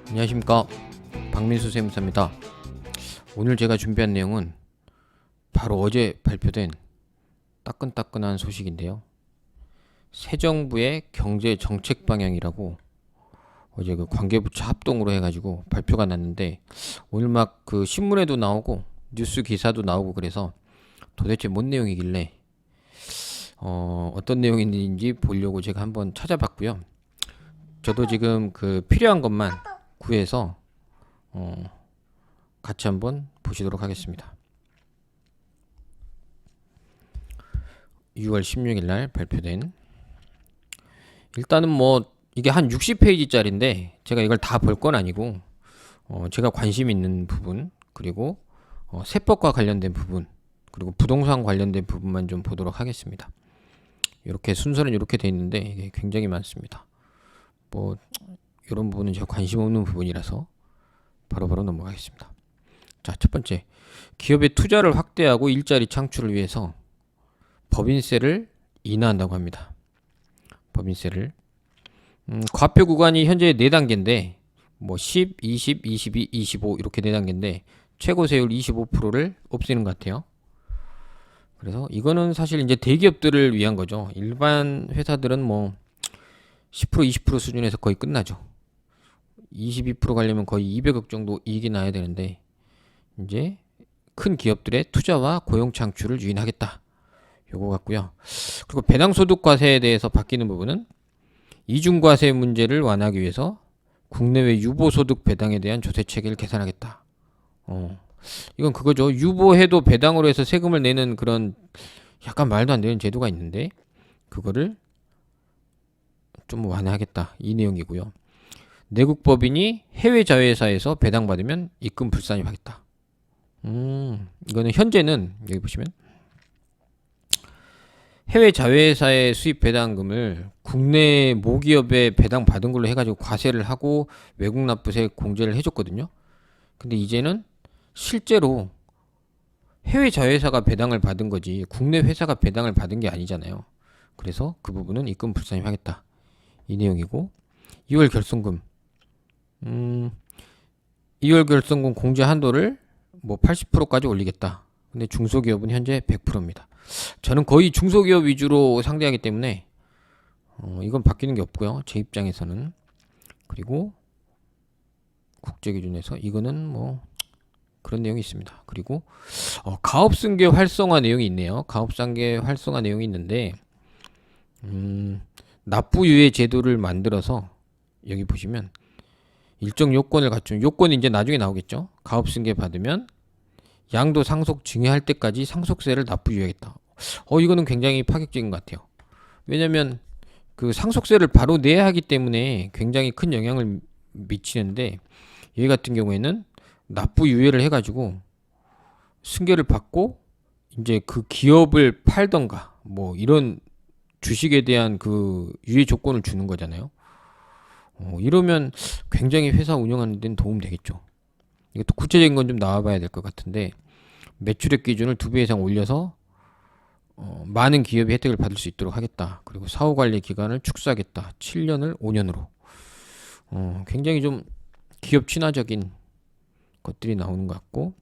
안녕하십니까, 박민수 세무사입니다. 오늘 제가 준비한 내용은 바로 어제 발표된 따끈따끈한 소식인데요. 새 정부의 경제 정책 방향이라고 어제 그 관계부처 합동으로 해가지고 발표가 났는데, 오늘 막 그 신문에도 나오고 뉴스 기사도 나오고 그래서 도대체 뭔 내용이길래 어떤 내용인지 보려고 제가 한번 찾아봤고요. 저도 지금 그 필요한 것만 구해서 같이 한번 보시도록 하겠습니다. 6월 16일 날 발표된, 일단은 뭐 이게 한 60페이지짜리인데 제가 이걸 다 볼 건 아니고 제가 관심 있는 부분, 그리고 세법과 관련된 부분, 그리고 부동산 관련된 부분만 좀 보도록 하겠습니다. 이렇게 순서는 이렇게 돼 있는데 이게 굉장히 많습니다. 뭐 이런 부분은 제가 관심 없는 부분이라서 바로바로 넘어가겠습니다. 자, 첫 번째, 기업의 투자를 확대하고 일자리 창출을 위해서 법인세를 인하한다고 합니다. 법인세를 과표 구간이 현재 4단계인데 뭐 10, 20, 22, 25 이렇게 4단계인데 최고 세율 25%를 없애는 것 같아요. 그래서 이거는 사실 이제 대기업들을 위한 거죠. 일반 회사들은 뭐 10%, 20% 수준에서 거의 끝나죠. 22% 가려면 거의 200억 정도 이익이 나야 되는데, 이제 큰 기업들의 투자와 고용 창출을 유인하겠다, 요거 같고요. 그리고 배당소득과세에 대해서 바뀌는 부분은 이중과세 문제를 완화하기 위해서 국내외 유보소득 배당에 대한 조세 체계를 개선하겠다. 이건 그거죠. 유보해도 배당으로 해서 세금을 내는 그런 약간 말도 안 되는 제도가 있는데 그거를 좀 완화하겠다, 이 내용이고요. 내국법인이 해외 자회사에서 배당받으면 입금 불산입하겠다. 이거는 현재는 여기 보시면 해외 자회사의 수입 배당금을 국내 모기업에 배당 받은 걸로 해가지고 과세를 하고 외국 납부세 공제를 해줬거든요. 근데 이제는 실제로 해외 자회사가 배당을 받은 거지 국내 회사가 배당을 받은 게 아니잖아요. 그래서 그 부분은 입금 불산입하겠다, 이 내용이고, 2월 결손금 2월 결손금 공제 한도를 뭐 80%까지 올리겠다. 근데 중소기업은 현재 100%입니다. 저는 거의 중소기업 위주로 상대하기 때문에 이건 바뀌는 게 없고요, 제 입장에서는. 그리고 국제기준에서 이거는 뭐 그런 내용이 있습니다. 그리고 가업승계 활성화 내용이 있네요. 가업승계 활성화 내용이 있는데 납부유예 제도를 만들어서 여기 보시면 일정 요건을 갖춘, 요건이 이제 나중에 나오겠죠. 가업승계 받으면 양도 상속 증여할 때까지 상속세를 납부유예하겠다. 이거는 굉장히 파격적인 것 같아요. 왜냐면 그 상속세를 바로 내야 하기 때문에 굉장히 큰 영향을 미치는데, 여기 같은 경우에는 납부유예를 해가지고 승계를 받고 이제 그 기업을 팔던가 뭐 이런 주식에 대한 그 유예 조건을 주는 거잖아요. 이러면 굉장히 회사 운영하는 데는 도움 되겠죠. 이것도 구체적인 건 좀 나와봐야 될 것 같은데, 매출액 기준을 2배 이상 올려서 많은 기업이 혜택을 받을 수 있도록 하겠다. 그리고 사후관리 기간을 축소하겠다. 7년을 5년으로. 굉장히 좀 기업 친화적인 것들이 나오는 것 같고,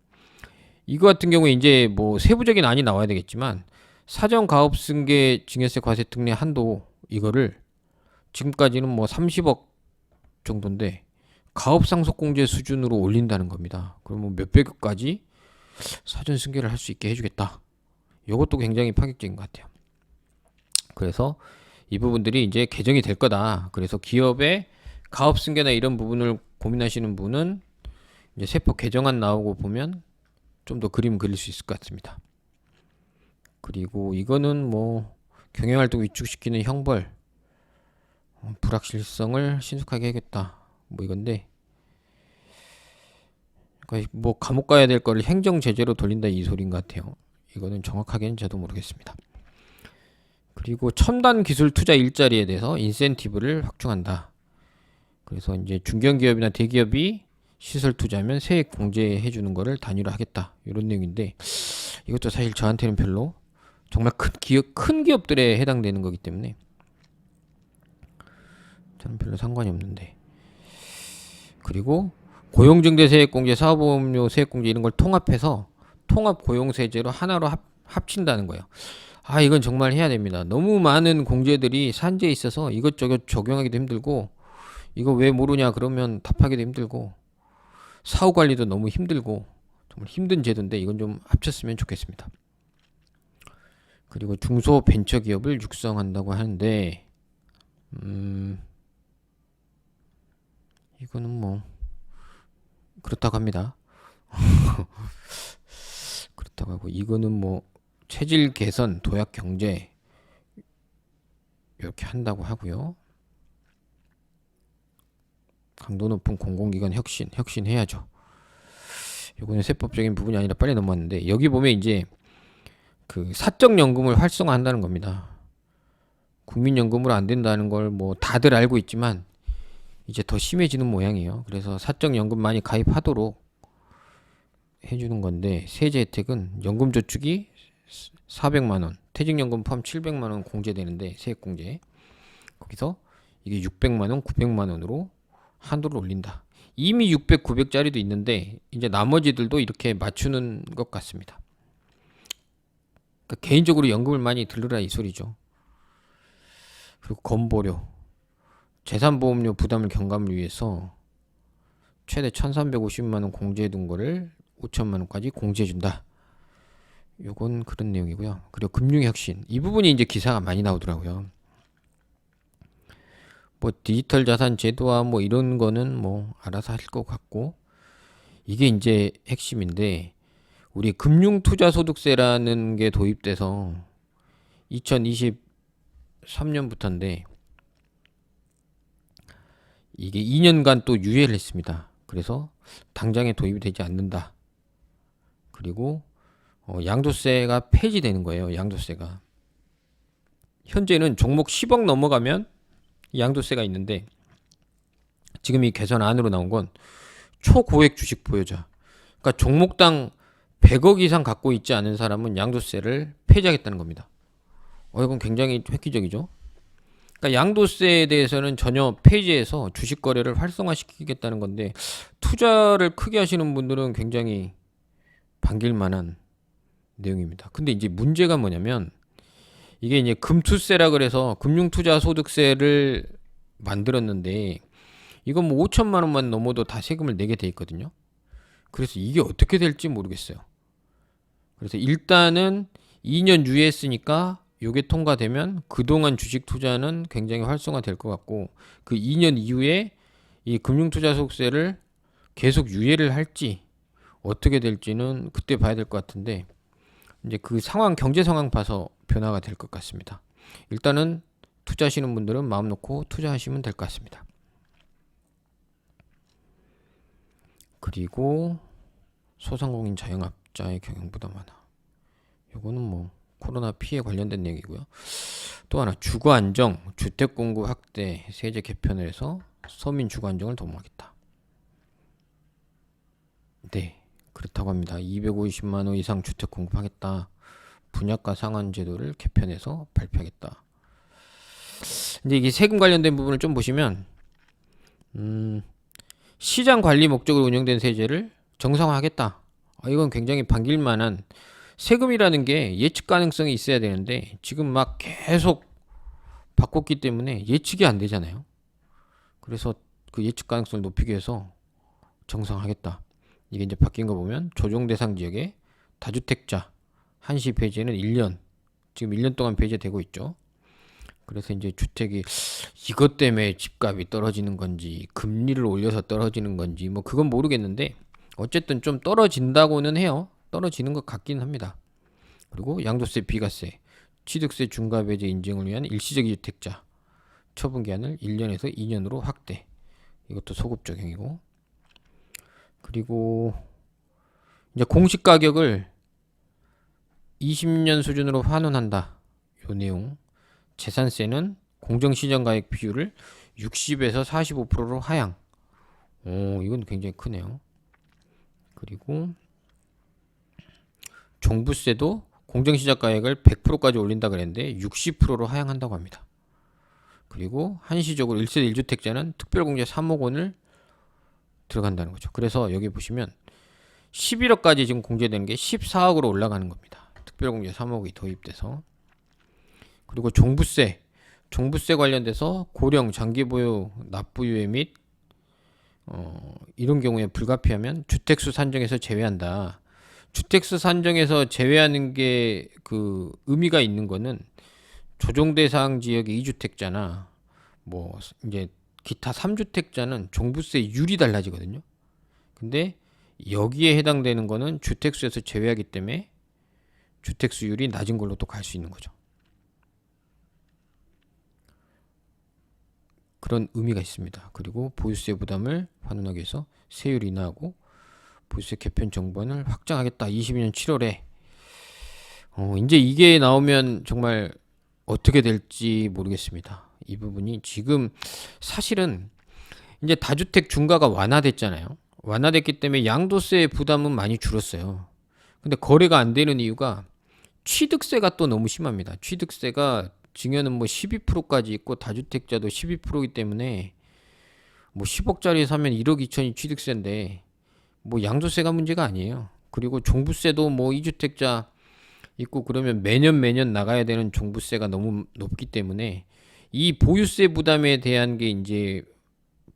이거 같은 경우에 이제 뭐 세부적인 안이 나와야 되겠지만 사전 가업승계 증여세 과세 특례 한도, 이거를 지금까지는 뭐 30억 정도인데 가업상속공제 수준으로 올린다는 겁니다. 그러면 몇백억까지 사전 승계를 할 수 있게 해주겠다. 이것도 굉장히 파격적인 것 같아요. 그래서 이 부분들이 이제 개정이 될 거다. 그래서 기업의 가업승계나 이런 부분을 고민하시는 분은 이제 세법 개정안 나오고 보면 좀 더 그림 그릴 수 있을 것 같습니다. 그리고 이거는 뭐 경영활동 위축시키는 형벌, 불확실성을 신속하게 해야겠다, 뭐 이건데, 그러니까 뭐 감옥 가야 될 거를 행정 제재로 돌린다, 이 소리인 것 같아요. 이거는 정확하게는 저도 모르겠습니다. 그리고 첨단 기술 투자 일자리에 대해서 인센티브를 확충한다. 그래서 이제 중견기업이나 대기업이 시설 투자하면 세액 공제해 주는 거를 단위로 하겠다, 이런 내용인데, 이것도 사실 저한테는 별로 정말 큰 기업들에 해당되는 거기 때문에 저는 별로 상관이 없는데. 그리고 고용증대 세액공제, 사업보험료 세액공제 이런 걸 통합해서 통합 고용세제로 하나로 합친다는 거예요. 아, 이건 정말 해야 됩니다. 너무 많은 공제들이 산재에 있어서 이것저것 적용하기도 힘들고, 이거 왜 모르냐 그러면 답하기도 힘들고, 사후 관리도 너무 힘들고, 정말 힘든 제도인데 이건 좀 합쳤으면 좋겠습니다. 그리고 중소벤처기업을 육성한다고 하는데, 이거는 뭐 그렇다고 합니다. 그렇다고 하고, 이거는 뭐 체질 개선, 도약 경제 이렇게 한다고 하고요. 강도 높은 공공기관 혁신해야죠. 요거는 세법적인 부분이 아니라 빨리 넘어왔는데, 여기 보면 이제 그 사적연금을 활성화한다는 겁니다. 국민연금으로 안 된다는 걸 뭐 다들 알고 있지만 이제 더 심해지는 모양이에요. 그래서 사적연금 많이 가입하도록 해주는 건데, 세제 혜택은 연금저축이 400만원, 퇴직연금 포함 700만원 공제되는데, 세액공제. 거기서 이게 600만원, 900만원으로 한도를 올린다. 이미 600, 900짜리도 있는데 이제 나머지들도 이렇게 맞추는 것 같습니다. 그러니까 개인적으로 연금을 많이 들르라 이 소리죠. 그리고 건보료, 재산보험료 부담을 경감을 위해서 최대 1350만원 공제해둔 거를 5천만원까지 공제해준다. 요건 그런 내용이고요. 그리고 금융혁신, 이 부분이 이제 기사가 많이 나오더라고요. 뭐 디지털 자산 제도와 뭐 이런 거는 뭐 알아서 할 것 같고, 이게 이제 핵심인데, 우리 금융투자소득세라는 게 도입돼서 2023년부터인데 이게 2년간 또 유예를 했습니다. 그래서 당장에 도입이 되지 않는다. 그리고 양도세가 폐지되는 거예요. 양도세가 현재는 종목 10억 넘어가면 양도세가 있는데, 지금 이 개선 안으로 나온 건 초고액 주식 보유자, 그러니까 종목당 100억 이상 갖고 있지 않은 사람은 양도세를 폐지하겠다는 겁니다. 이건 굉장히 획기적이죠. 그러니까 양도세에 대해서는 전혀 폐지해서 주식 거래를 활성화시키겠다는 건데, 투자를 크게 하시는 분들은 굉장히 반길 만한 내용입니다. 근데 이제 문제가 뭐냐면, 이게 이제 금투세라 그래서 금융투자소득세를 만들었는데, 이건 뭐 5천만 원만 넘어도 다 세금을 내게 돼 있거든요. 그래서 이게 어떻게 될지 모르겠어요. 그래서 일단은 2년 유예했으니까 요게 통과되면 그동안 주식 투자는 굉장히 활성화될 것 같고, 그 2년 이후에 이 금융투자소득세를 계속 유예를 할지 어떻게 될지는 그때 봐야 될 것 같은데, 이제 그 상황, 경제 상황 봐서 변화가 될 것 같습니다. 일단은 투자하시는 분들은 마음 놓고 투자하시면 될 것 같습니다. 그리고 소상공인 자영업자의 경영부담 완화. 요거는 뭐 코로나 피해 관련된 얘기고요. 또 하나, 주거 안정, 주택 공급 확대, 세제 개편을 해서 서민 주거 안정을 도모하겠다. 네, 그렇다고 합니다. 250만 호 이상 주택 공급하겠다. 분양가 상한 제도를 개편해서 발표하겠다. 근데 이게 세금 관련된 부분을 좀 보시면, 시장 관리 목적으로 운영된 세제를 정상화하겠다. 이건 굉장히 반길만한, 세금이라는 게 예측 가능성이 있어야 되는데 지금 막 계속 바꿨기 때문에 예측이 안 되잖아요. 그래서 그 예측 가능성을 높이기 위해서 정상화하겠다. 이게 이제 바뀐 거 보면, 조정 대상 지역에 다주택자 한시 배제는 1년, 지금 1년 동안 배제되고 있죠. 그래서 이제 주택이 이것 때문에 집값이 떨어지는 건지 금리를 올려서 떨어지는 건지 뭐 그건 모르겠는데, 어쨌든 좀 떨어진다고는 해요. 떨어지는 것 같긴 합니다. 그리고 양도세, 비과세, 취득세 중과 배제 인증을 위한 일시적 주택자 처분 기한을 1년에서 2년으로 확대. 이것도 소급 적용이고, 그리고 이제 공시 가격을 20년 수준으로 환원한다. 요 내용. 재산세는 공정시장가액 비율을 60에서 45%로 하향. 이건 굉장히 크네요. 그리고 종부세도 공정시작가액을 100%까지 올린다 그랬는데 60%로 하향한다고 합니다. 그리고 한시적으로 1세대 1주택자는 특별공제 3억 원을 들어간다는 거죠. 그래서 여기 보시면 11억까지 지금 공제되는 게 14억으로 올라가는 겁니다. 특별공제 3억이 도입돼서. 그리고 종부세 관련돼서 고령 장기보유 납부유예 및 이런 경우에 불가피하면 주택수 산정에서 제외한다. 주택수 산정에서 제외하는 게 그 의미가 있는 거는 조정 대상 지역의 2주택자나 뭐 이제 기타 3주택자는 종부세율이 달라지거든요. 근데 여기에 해당되는 거는 주택수에서 제외하기 때문에 주택수율이 낮은 걸로 또 갈 수 있는 거죠. 그런 의미가 있습니다. 그리고 보유세 부담을 환원하기 위해서 세율 인하하고 보유세 개편 정부안을 확장하겠다. 22년 7월에 이제 이게 나오면 정말 어떻게 될지 모르겠습니다. 이 부분이 지금 사실은 이제 다주택 중과가 완화됐잖아요. 완화됐기 때문에 양도세 부담은 많이 줄었어요. 근데 거래가 안 되는 이유가 취득세가 또 너무 심합니다. 취득세가 증여는 뭐 12%까지 있고 다주택자도 12%이기 때문에 뭐 10억짜리 사면 1억 2천이 취득세인데 뭐 양도세가 문제가 아니에요. 그리고 종부세도 뭐 2주택자 있고 그러면 매년 나가야 되는 종부세가 너무 높기 때문에 이 보유세 부담에 대한 게 이제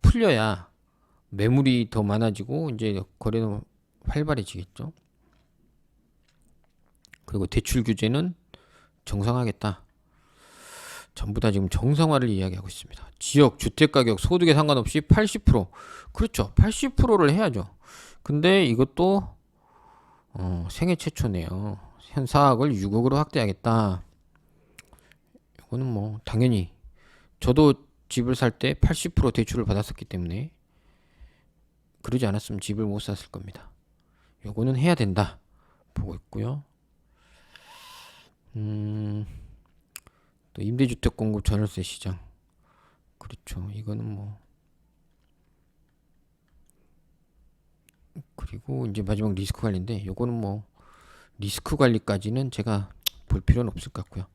풀려야 매물이 더 많아지고 이제 거래는 활발해지겠죠. 그리고 대출 규제는 정상화하겠다. 전부 다 지금 정상화를 이야기하고 있습니다. 지역, 주택가격, 소득에 상관없이 80%. 그렇죠. 80%를 해야죠. 근데 이것도 생애 최초네요. 현 사학을 6억으로 확대하겠다. 이거는 뭐 당연히 저도 집을 살 때 80% 대출을 받았었기 때문에 그러지 않았으면 집을 못 샀을 겁니다. 요거는 해야 된다 보고 있고요. 또 임대주택 공급 전월세 시장. 그렇죠. 이거는 뭐 그리고 이제 마지막 리스크 관리인데 요거는 뭐 리스크 관리까지는 제가 볼 필요는 없을 것 같고요.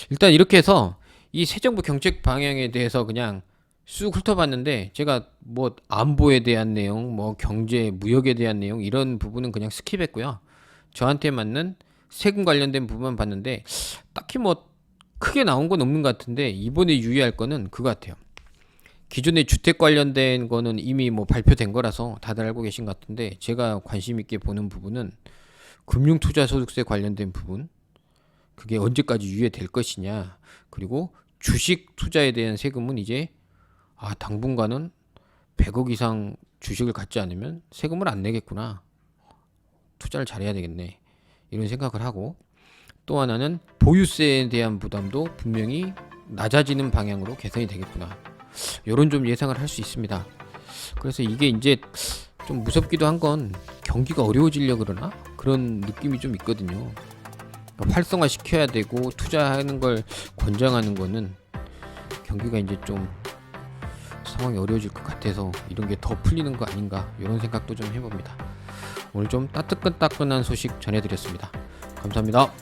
일단 이렇게 해서 이 새 정부 정책 방향에 대해서 그냥 쑥 훑어봤는데 제가 뭐 안보에 대한 내용, 뭐 경제, 무역에 대한 내용 이런 부분은 그냥 스킵했고요. 저한테 맞는 세금 관련된 부분만 봤는데 딱히 뭐 크게 나온 건 없는 것 같은데 이번에 유의할 거는 그거 같아요. 기존에 주택 관련된 거는 이미 뭐 발표된 거라서 다들 알고 계신 것 같은데 제가 관심 있게 보는 부분은 금융투자소득세 관련된 부분, 그게 언제까지 유예될 것이냐, 그리고 주식 투자에 대한 세금은 이제 당분간은 100억 이상 주식을 갖지 않으면 세금을 안 내겠구나, 투자를 잘해야 되겠네, 이런 생각을 하고, 또 하나는 보유세에 대한 부담도 분명히 낮아지는 방향으로 개선이 되겠구나, 이런 좀 예상을 할 수 있습니다. 그래서 이게 이제 좀 무섭기도 한 건 경기가 어려워지려 그러나 그런 느낌이 좀 있거든요. 활성화 시켜야 되고 투자하는 걸 권장하는 거는 경기가 이제 좀 상황이 어려워질 것 같아서 이런 게 더 풀리는 거 아닌가, 이런 생각도 좀 해봅니다. 오늘 좀 따끈따끈한 소식 전해드렸습니다. 감사합니다.